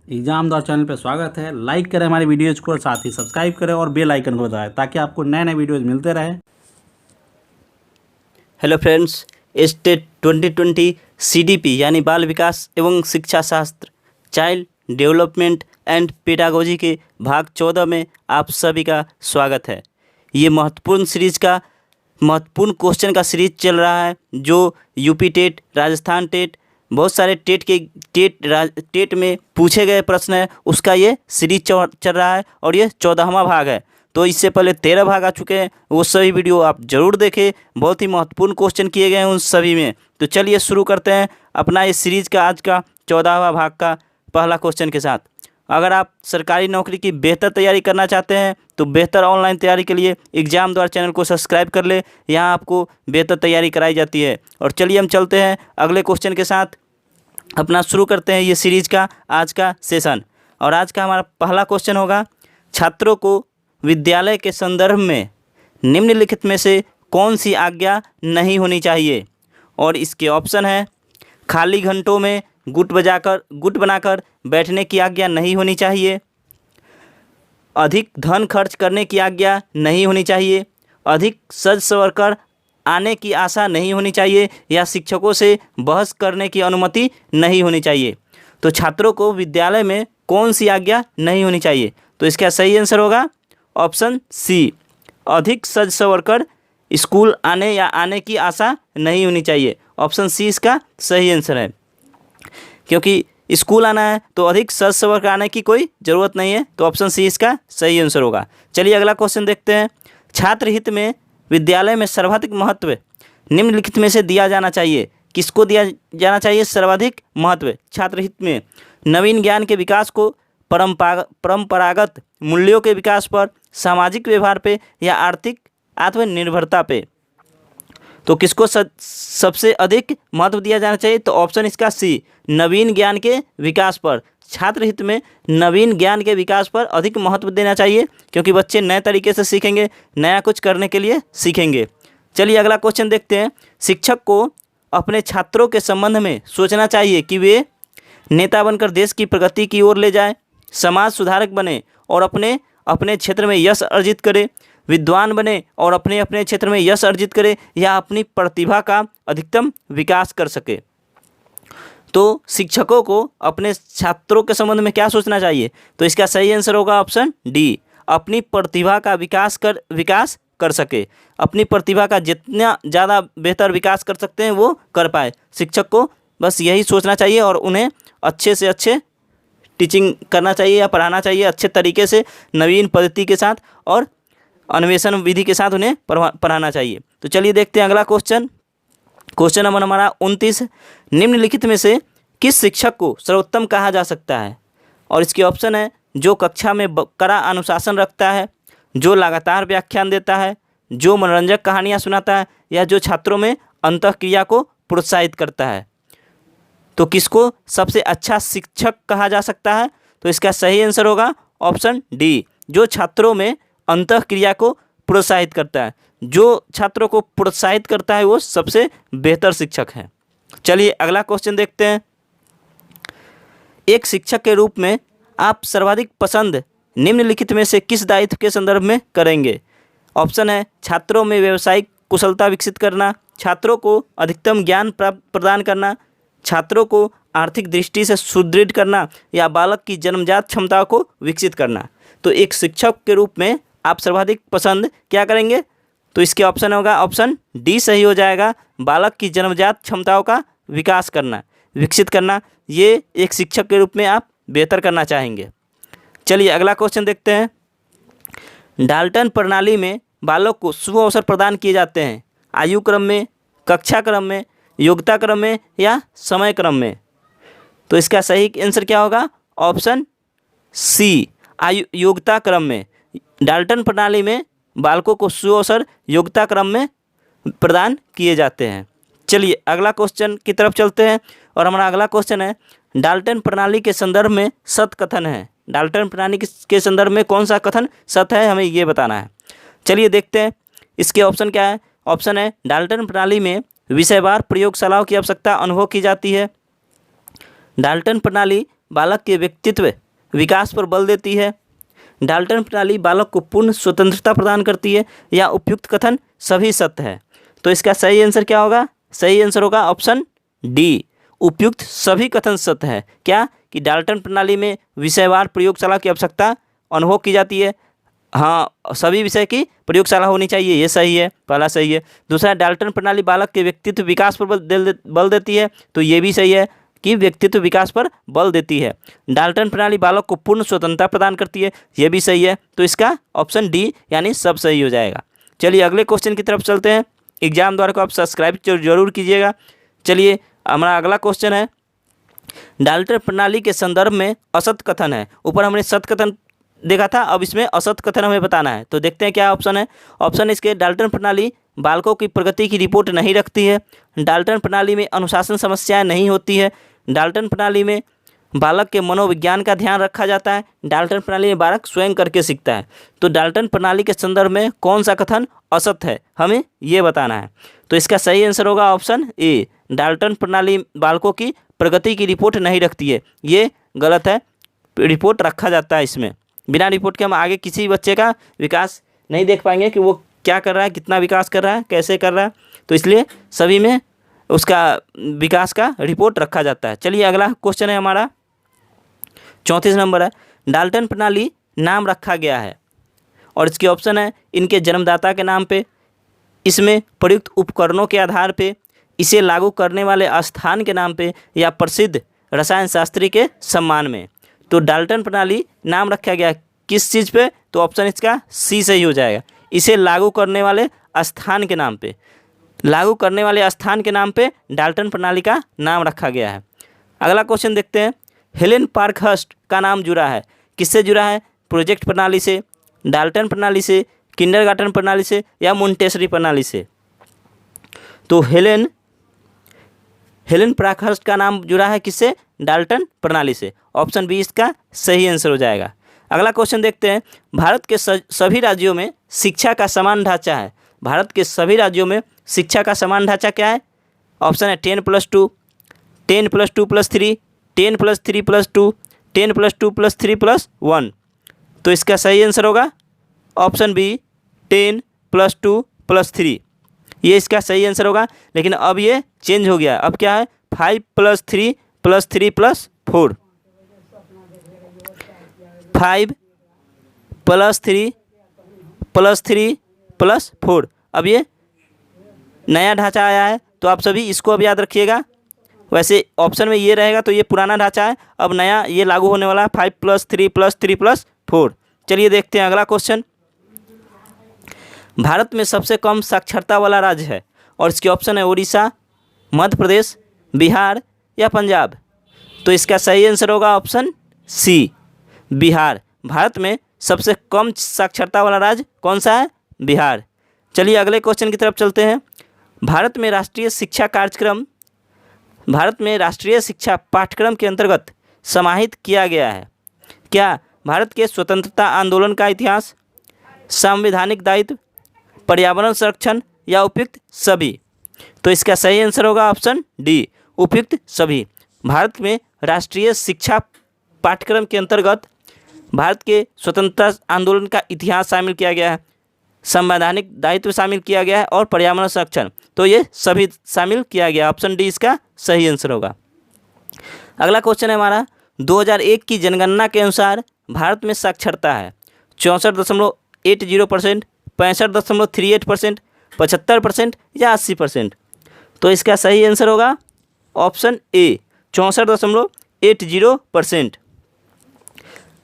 Exam द्वार channel पर स्वागत है। लाइक करें हमारी वीडियोज़ को और साथ ही सब्सक्राइब करें और बेल आइकन को दबाएं ताकि आपको नए नए वीडियोज़ मिलते रहें। हेलो फ्रेंड्स, स्टेट 2020 सीडीपी यानी बाल विकास एवं शिक्षा शास्त्र चाइल्ड डेवलपमेंट एंड पेडागोजी के भाग 14 में आप सभी का स्वागत है। ये महत्वपूर्ण क्वेश्चन का सीरीज चल रहा है जो यूपी टेट, राजस्थान टेट, बहुत सारे टेट में पूछे गए प्रश्न है, उसका ये सीरीज चल रहा है और ये 14वां भाग है। तो इससे पहले 13 भाग आ चुके हैं, वो सभी वीडियो आप ज़रूर देखें। बहुत ही महत्वपूर्ण क्वेश्चन किए गए हैं उन सभी में। तो चलिए शुरू करते हैं अपना इस सीरीज़ का आज का 14वां भाग का पहला क्वेश्चन के साथ। अगर आप सरकारी नौकरी की बेहतर तैयारी करना चाहते हैं तो बेहतर ऑनलाइन तैयारी के लिए एग्जाम द्वार चैनल को सब्सक्राइब कर ले। यहाँ आपको बेहतर तैयारी कराई जाती है। और चलिए हम चलते हैं अगले क्वेश्चन के साथ, अपना शुरू करते हैं ये सीरीज़ का आज का सेशन। और आज का हमारा पहला क्वेश्चन होगा, छात्रों को विद्यालय के संदर्भ में निम्नलिखित में से कौन सी आज्ञा नहीं होनी चाहिए। और इसके ऑप्शन है, खाली घंटों में गुट बनाकर बैठने की आज्ञा नहीं होनी चाहिए, अधिक धन खर्च करने की आज्ञा नहीं होनी चाहिए, अधिक सज संवर कर आने की आशा नहीं होनी चाहिए, या शिक्षकों से बहस करने की अनुमति नहीं होनी चाहिए। तो छात्रों को विद्यालय में कौन सी आज्ञा नहीं होनी चाहिए? तो इसका सही आंसर होगा ऑप्शन सी, अधिक सज संवर कर स्कूल आने की आशा नहीं होनी चाहिए। ऑप्शन सी इसका सही आंसर है, क्योंकि स्कूल आना है तो अधिक सज संवर कर आने की कोई ज़रूरत नहीं है। तो ऑप्शन सी इसका सही आंसर होगा। चलिए अगला क्वेश्चन देखते हैं। छात्र हित में विद्यालय में सर्वाधिक महत्व निम्नलिखित में से दिया जाना चाहिए। किसको दिया जाना चाहिए सर्वाधिक महत्व? छात्र हित में नवीन ज्ञान के विकास को, परंपरागत मूल्यों के विकास पर, सामाजिक व्यवहार पे, या आर्थिक आत्मनिर्भरता पे। तो किसको सबसे अधिक महत्व दिया जाना चाहिए? तो ऑप्शन इसका सी, नवीन ज्ञान के विकास पर। छात्र हित में नवीन ज्ञान के विकास पर अधिक महत्व देना चाहिए, क्योंकि बच्चे नए तरीके से सीखेंगे, नया कुछ करने के लिए सीखेंगे। चलिए अगला क्वेश्चन देखते हैं। शिक्षक को अपने छात्रों के संबंध में सोचना चाहिए कि वे नेता बनकर देश की प्रगति की ओर ले जाएं, समाज सुधारक बने और अपने अपने क्षेत्र में यश अर्जित करे, विद्वान बने और अपने अपने क्षेत्र में यश अर्जित करे, या अपनी प्रतिभा का अधिकतम विकास कर सके। तो शिक्षकों को अपने छात्रों के संबंध में क्या सोचना चाहिए? तो इसका सही आंसर होगा ऑप्शन डी, अपनी प्रतिभा का विकास कर सके। अपनी प्रतिभा का जितना ज़्यादा बेहतर विकास कर सकते हैं वो कर पाए। शिक्षक को बस यही सोचना चाहिए और उन्हें अच्छे से अच्छे टीचिंग करना चाहिए या पढ़ाना चाहिए, अच्छे तरीके से नवीन पद्धति के साथ और अन्वेषण विधि के साथ उन्हें पढ़ाना चाहिए। तो चलिए देखते हैं अगला क्वेश्चन नंबर हमारा 29। निम्नलिखित में से किस शिक्षक को सर्वोत्तम कहा जा सकता है? और इसके ऑप्शन है, जो कक्षा में कड़ा अनुशासन रखता है, जो लगातार व्याख्यान देता है, जो मनोरंजक कहानियाँ सुनाता है, या जो छात्रों में अंतःक्रिया को प्रोत्साहित करता है। तो किसको सबसे अच्छा शिक्षक कहा जा सकता है? तो इसका सही आंसर होगा ऑप्शन डी, जो छात्रों में अंतःक्रिया को प्रोत्साहित करता है। जो छात्रों को प्रोत्साहित करता है वो सबसे बेहतर शिक्षक है। चलिए अगला क्वेश्चन देखते हैं। एक शिक्षक के रूप में आप सर्वाधिक पसंद निम्नलिखित में से किस दायित्व के संदर्भ में करेंगे? ऑप्शन है, छात्रों में व्यावसायिक कुशलता विकसित करना, छात्रों को अधिकतम ज्ञान प्रदान करना, छात्रों को आर्थिक दृष्टि से सुदृढ़ करना, या बालक की जन्मजात क्षमताओं को विकसित करना। तो एक शिक्षक के रूप में आप सर्वाधिक पसंद क्या करेंगे? तो इसके ऑप्शन होगा ऑप्शन डी सही हो जाएगा, बालक की जन्मजात क्षमताओं का विकसित करना। ये एक शिक्षक के रूप में आप बेहतर करना चाहेंगे। चलिए अगला क्वेश्चन देखते हैं। डाल्टन प्रणाली में बालक को शुभ अवसर प्रदान किए जाते हैं, आयु क्रम में, कक्षा क्रम में, योग्यता क्रम में, या समय क्रम में। तो इसका सही आंसर क्या होगा? ऑप्शन सी, योग्यता क्रम में। डाल्टन प्रणाली में बालकों को शुभ अवसर योग्यता क्रम में प्रदान किए जाते हैं। चलिए अगला क्वेश्चन की तरफ चलते हैं और हमारा अगला क्वेश्चन है, डाल्टन प्रणाली के संदर्भ में सत्य कथन है। डाल्टन प्रणाली के संदर्भ में कौन सा कथन सत्य है, हमें ये बताना है। चलिए देखते हैं इसके ऑप्शन क्या है। ऑप्शन है, डाल्टन प्रणाली में विषयवार प्रयोगशालाओं की आवश्यकता अनुभव की जाती है। डाल्टन प्रणाली बालक के व्यक्तित्व विकास पर बल देती है? डाल्टन प्रणाली बालक को पूर्ण स्वतंत्रता प्रदान करती है? या उपयुक्त कथन सभी सत्य है? तो इसका सही आंसर क्या होगा? सही आंसर होगा ऑप्शन डी, उपयुक्त सभी कथन सत्य है। क्या कि डाल्टन प्रणाली में विषयवार प्रयोगशाला की आवश्यकता अनुभव की जाती है? हाँ, सभी विषय की प्रयोगशाला होनी चाहिए, ये सही है, पहला सही है। दूसरा, डाल्टन प्रणाली बालक के व्यक्तित्व विकास पर बल देती है, तो ये भी सही है कि व्यक्तित्व विकास पर बल देती है। डाल्टन प्रणाली बालक को पूर्ण स्वतंत्रता प्रदान करती है, ये भी सही है। तो इसका ऑप्शन डी यानी सब सही हो जाएगा। चलिए अगले क्वेश्चन की तरफ चलते हैं। एग्जाम द्वारा को आप सब्सक्राइब जरूर कीजिएगा। चलिए हमारा अगला क्वेश्चन है, डाल्टन प्रणाली के संदर्भ में असत कथन है। ऊपर हमने सत कथन देखा था, अब इसमें असत कथन हमें बताना है। तो देखते हैं क्या ऑप्शन है। ऑप्शन इसके, डाल्टन प्रणाली बालकों की प्रगति की रिपोर्ट नहीं रखती है। डाल्टन प्रणाली में अनुशासन समस्याएं नहीं होती है। डाल्टन प्रणाली में बालक के मनोविज्ञान का ध्यान रखा जाता है। डाल्टन प्रणाली में बालक स्वयं करके सीखता है। तो डाल्टन प्रणाली के संदर्भ में कौन सा कथन असत है, हमें ये बताना है। तो इसका सही आंसर होगा ऑप्शन ए, डाल्टन प्रणाली बालकों की प्रगति की रिपोर्ट नहीं रखती है, ये गलत है। रिपोर्ट रखा जाता है इसमें। बिना रिपोर्ट के हम आगे किसी बच्चे का विकास नहीं देख पाएंगे कि वो क्या कर रहा है, कितना विकास कर रहा है, कैसे कर रहा है। तो इसलिए सभी में उसका विकास का रिपोर्ट रखा जाता है। चलिए अगला क्वेश्चन है हमारा 34 नंबर है, डाल्टन प्रणाली नाम रखा गया है और इसके ऑप्शन है, इनके जन्मदाता के नाम पे, इसमें प्रयुक्त उपकरणों के आधार पे, इसे लागू करने वाले स्थान के नाम पे, या प्रसिद्ध रसायन शास्त्री के सम्मान में। तो डाल्टन प्रणाली नाम रखा गया किस चीज़ पे? तो ऑप्शन इसका सी सही हो जाएगा, इसे लागू करने वाले स्थान के नाम पे। लागू करने वाले स्थान के नाम पे डाल्टन प्रणाली का नाम रखा गया है। अगला क्वेश्चन देखते हैं, हेलेन पार्कहर्स्ट का नाम जुड़ा है, किससे जुड़ा है? प्रोजेक्ट प्रणाली से, डाल्टन प्रणाली से, किंडरगार्टन प्रणाली से, या मोंटेसरी प्रणाली से। तो हेलेन पार्कहर्स्ट का नाम जुड़ा है किससे? डाल्टन प्रणाली से। ऑप्शन बी इसका सही आंसर हो जाएगा। अगला क्वेश्चन देखते हैं, भारत के सभी राज्यों में शिक्षा का समान ढांचा है। भारत के सभी राज्यों में शिक्षा का समान ढांचा क्या है? ऑप्शन है 10+2, 10+2+3, 10+3+2, 10+2+3+1। तो इसका सही आंसर होगा ऑप्शन बी 10+2+3, ये इसका सही आंसर होगा। लेकिन अब ये चेंज हो गया, अब क्या है? 5+3+3+4, 5+3+3+4। अब ये नया ढांचा आया है, तो आप सभी इसको अब याद रखिएगा। वैसे ऑप्शन में ये रहेगा तो ये पुराना ढांचा है, अब नया ये लागू होने वाला है 5+3+3+4। चलिए देखते हैं अगला क्वेश्चन, भारत में सबसे कम साक्षरता वाला राज्य है और इसके ऑप्शन है उड़ीसा, मध्य प्रदेश, बिहार या पंजाब। तो इसका सही आंसर होगा ऑप्शन सी, बिहार। भारत में सबसे कम साक्षरता वाला राज्य कौन सा है? बिहार। चलिए अगले क्वेश्चन की तरफ चलते हैं, भारत में राष्ट्रीय शिक्षा पाठ्यक्रम के अंतर्गत समाहित किया गया है। क्या भारत के स्वतंत्रता आंदोलन का इतिहास, संवैधानिक दायित्व, पर्यावरण संरक्षण या उपयुक्त सभी? तो इसका सही आंसर होगा ऑप्शन डी, उपयुक्त सभी। भारत में राष्ट्रीय शिक्षा पाठ्यक्रम के अंतर्गत भारत के स्वतंत्रता आंदोलन का इतिहास शामिल किया गया है, संवैधानिक दायित्व शामिल किया गया है और पर्यावरण संरक्षण, तो ये सभी शामिल किया गया। ऑप्शन डी इसका सही आंसर होगा। अगला क्वेश्चन है हमारा, 2001 की जनगणना के अनुसार भारत में साक्षरता है 64.80%, 65.38%, 75% या 80%। तो इसका सही आंसर होगा ऑप्शन ए, 64.80%।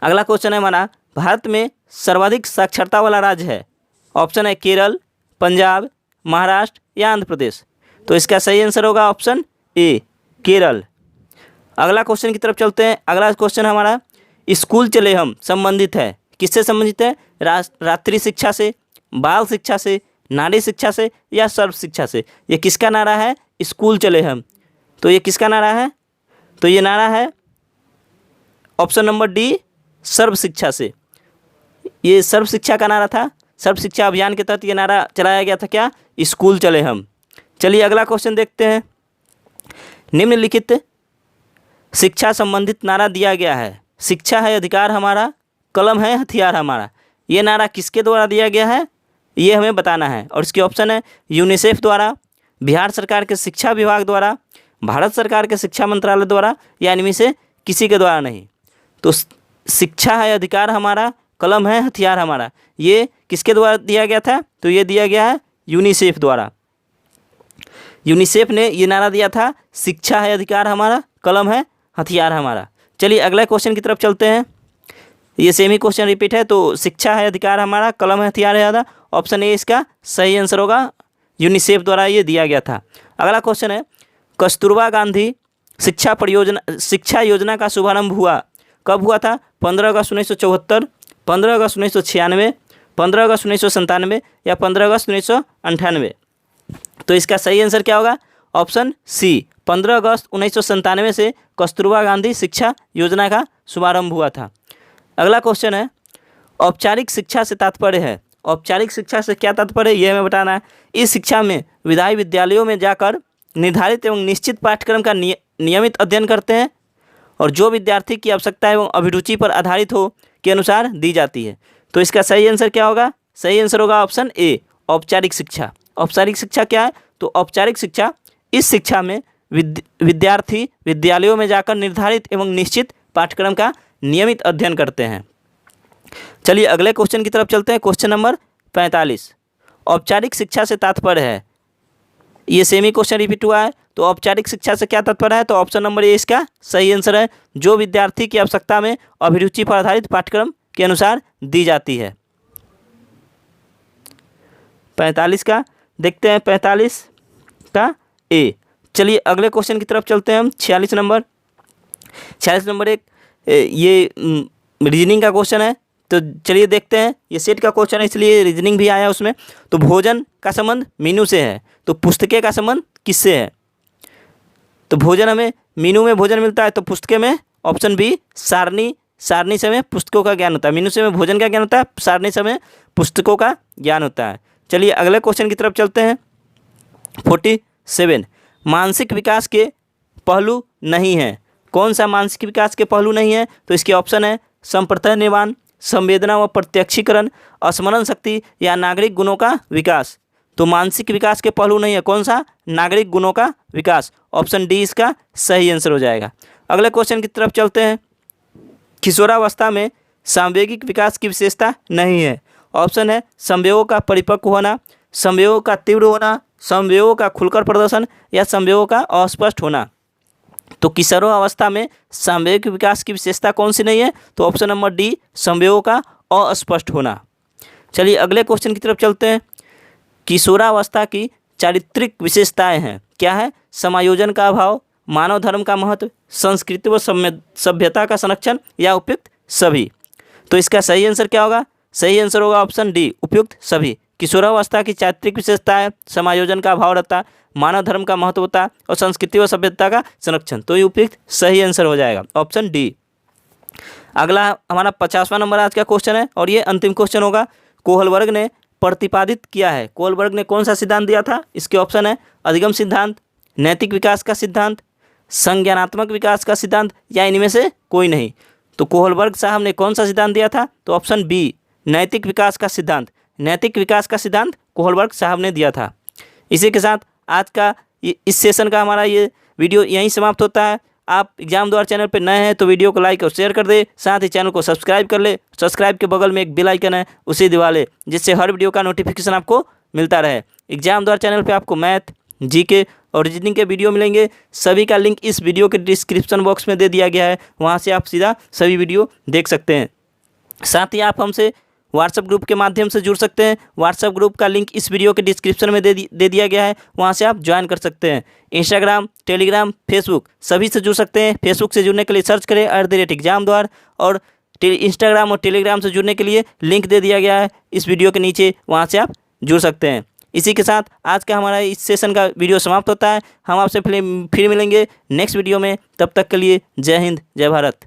अगला क्वेश्चन है हमारा, भारत में सर्वाधिक साक्षरता वाला राज्य है। ऑप्शन है केरल, पंजाब, महाराष्ट्र या आंध्र प्रदेश। तो इसका सही आंसर होगा ऑप्शन ए, केरल। अगला क्वेश्चन की तरफ चलते हैं। अगला क्वेश्चन हमारा, स्कूल चले हम संबंधित है, किससे संबंधित है? रात्रि शिक्षा से, बाल शिक्षा से, नारी शिक्षा से या सर्व शिक्षा से? ये किसका नारा है? स्कूल चले हम। तो ये किसका नारा है? तो ये नारा है ऑप्शन नंबर डी, सर्व शिक्षा से। ये सर्व शिक्षा का नारा था, सर्व शिक्षा अभियान के तहत ये नारा चलाया गया था, क्या? स्कूल चले हम। चलिए अगला क्वेश्चन देखते हैं, निम्नलिखित शिक्षा संबंधित नारा दिया गया है? शिक्षा है अधिकार हमारा, कलम है हथियार हमारा। ये नारा किसके द्वारा दिया गया है, ये हमें बताना है। और इसके ऑप्शन है यूनिसेफ द्वारा, बिहार सरकार के शिक्षा विभाग द्वारा, भारत सरकार के शिक्षा मंत्रालय द्वारा, या इनमें से किसी के द्वारा नहीं। तो शिक्षा है अधिकार हमारा, कलम है हथियार हमारा, ये किसके द्वारा दिया गया था? तो ये दिया गया है यूनिसेफ द्वारा। यूनिसेफ ने ये नारा दिया था, शिक्षा है अधिकार हमारा, कलम है हथियार हमारा। चलिए अगले क्वेश्चन की तरफ चलते हैं। ये सेम ही क्वेश्चन रिपीट है। तो शिक्षा है अधिकार हमारा, कलम है हथियार है, ऑप्शन ए इसका सही आंसर होगा। यूनिसेफ द्वारा ये दिया गया था। अगला क्वेश्चन है, कस्तूरबा गांधी शिक्षा योजना का शुभारंभ हुआ कब हुआ था? 15 अगस्त 1974, 15 अगस्त 1996, 15 अगस्त 1997 या 15 अगस्त 1998। तो इसका सही आंसर क्या होगा? ऑप्शन सी, 15 अगस्त 1997 से कस्तूरबा गांधी शिक्षा योजना का शुभारंभ हुआ था। अगला क्वेश्चन है, औपचारिक शिक्षा से तात्पर्य है? औपचारिक शिक्षा से क्या तात्पर्य है, ये हमें बताना है। इस शिक्षा में विधायी विद्यालयों में जाकर निर्धारित एवं निश्चित पाठ्यक्रम का नियमित अध्ययन करते हैं और जो विद्यार्थी की आवश्यकता एवं अभिरुचि पर आधारित हो के अनुसार दी जाती है। तो इसका सही आंसर क्या होगा? सही आंसर होगा ऑप्शन ए, औपचारिक शिक्षा। औपचारिक शिक्षा क्या है? तो औपचारिक शिक्षा, इस शिक्षा में विद्यार्थी विद्यालयों में जाकर निर्धारित एवं निश्चित पाठ्यक्रम का नियमित अध्ययन करते हैं। चलिए अगले क्वेश्चन की तरफ चलते हैं। क्वेश्चन नंबर 45, औपचारिक शिक्षा से तात्पर्य है? ये सेमी क्वेश्चन रिपीट हुआ है। तो औपचारिक शिक्षा से क्या तात्पर्य है? तो ऑप्शन नंबर ए इसका सही आंसर है, जो विद्यार्थी की आवश्यकता में अभिरुचि पर आधारित पाठ्यक्रम के अनुसार दी जाती है। 45 का देखते हैं, 45 का ए। चलिए अगले क्वेश्चन की तरफ चलते हैं हम। 46 नंबर एक ये रीजनिंग का क्वेश्चन है। तो चलिए देखते हैं, ये सेट का क्वेश्चन है इसलिए रीजनिंग भी आया उसमें। तो भोजन का संबंध मीनू से है, तो पुस्तकें का संबंध किससे है? तो भोजन हमें मीनू में भोजन मिलता है, तो पुस्तकें में ऑप्शन बी सारणी से हमें पुस्तकों का ज्ञान होता है। मीनू से हमें भोजन का ज्ञान होता है, सारणी से हमें पुस्तकों का ज्ञान होता है। चलिए अगले क्वेश्चन की तरफ चलते हैं। 47, मानसिक विकास के पहलू नहीं है? कौन सा मानसिक विकास के पहलू नहीं है? तो इसके ऑप्शन है संप्रतय निर्माण, संवेदना व प्रत्यक्षीकरण, स्मरण शक्ति या नागरिक गुणों का विकास। तो मानसिक विकास के पहलू नहीं है, कौन सा? नागरिक गुणों का विकास। ऑप्शन डी इसका सही आंसर हो जाएगा। अगले क्वेश्चन की तरफ चलते हैं। किशोरावस्था में सांवेगिक विकास की विशेषता नहीं है? ऑप्शन है संवेगों का परिपक्व होना, संवेगों का तीव्र होना, संवेगों का खुलकर प्रदर्शन या संवेगों का अस्पष्ट होना। तो किशोरावस्था में सांवेगिक विकास की विशेषता कौन सी नहीं है? तो ऑप्शन नंबर डी, संवेगों का अस्पष्ट होना। चलिए अगले क्वेश्चन की तरफ चलते हैं। किशोरावस्था की चारित्रिक विशेषताएं हैं, क्या है? समायोजन का अभाव, मानव धर्म का महत्व, संस्कृति व सभ्यता का संरक्षण या उपयुक्त सभी। तो इसका सही आंसर क्या होगा? सही आंसर होगा ऑप्शन डी, उपयुक्त सभी। किशोरावस्था की चारित्रिक विशेषताएं, समायोजन का अभाव रहता, मानव धर्म का महत्व होता और संस्कृति व सभ्यता का संरक्षण। तो ये उपयुक्त सही आंसर हो जाएगा ऑप्शन डी। अगला हमारा 50वां नंबर आज का क्वेश्चन है और ये अंतिम क्वेश्चन होगा। कोहलबर्ग ने प्रतिपादित किया है, कोहलबर्ग ने कौन सा सिद्धांत दिया था? इसके ऑप्शन है अधिगम सिद्धांत, नैतिक विकास का सिद्धांत, संज्ञानात्मक विकास का सिद्धांत या इनमें से कोई नहीं। तो कोहलबर्ग साहब ने कौन सा सिद्धांत दिया था? तो ऑप्शन बी, नैतिक विकास का सिद्धांत। नैतिक विकास का सिद्धांत कोहलबर्ग साहब ने दिया था। इसी के साथ आज का इस सेशन का हमारा ये वीडियो यहीं समाप्त होता है। आप एग्जाम द्वार चैनल पर नए हैं तो वीडियो को लाइक और शेयर कर दे, साथ ही चैनल को सब्सक्राइब कर ले। सब्सक्राइब के बगल में एक बेल आइकन है, उसे दबा ले, जिससे हर वीडियो का नोटिफिकेशन आपको मिलता रहे। एग्जाम द्वार चैनल पे आपको मैथ, जीके और रीजनिंग के वीडियो मिलेंगे। सभी का लिंक इस वीडियो के डिस्क्रिप्शन बॉक्स में दे दिया गया है, वहाँ से आप सीधा सभी वीडियो देख सकते हैं। साथ ही आप हमसे व्हाट्सएप ग्रुप के माध्यम से जुड़ सकते हैं। व्हाट्सएप ग्रुप का लिंक इस वीडियो के डिस्क्रिप्शन में दे दिया गया है, वहाँ से आप ज्वाइन कर सकते हैं। इंस्टाग्राम, टेलीग्राम, फेसबुक सभी से जुड़ सकते हैं। फेसबुक से जुड़ने के लिए सर्च करें @exam द्वार और इंस्टाग्राम और टेलीग्राम से जुड़ने के लिए लिंक दे दिया गया है इस वीडियो के नीचे, वहाँ से आप जुड़ सकते हैं। इसी के साथ आज का हमारा इस सेशन का वीडियो समाप्त होता है। हम आपसे फिर मिलेंगे नेक्स्ट वीडियो में। तब तक के लिए जय हिंद, जय भारत।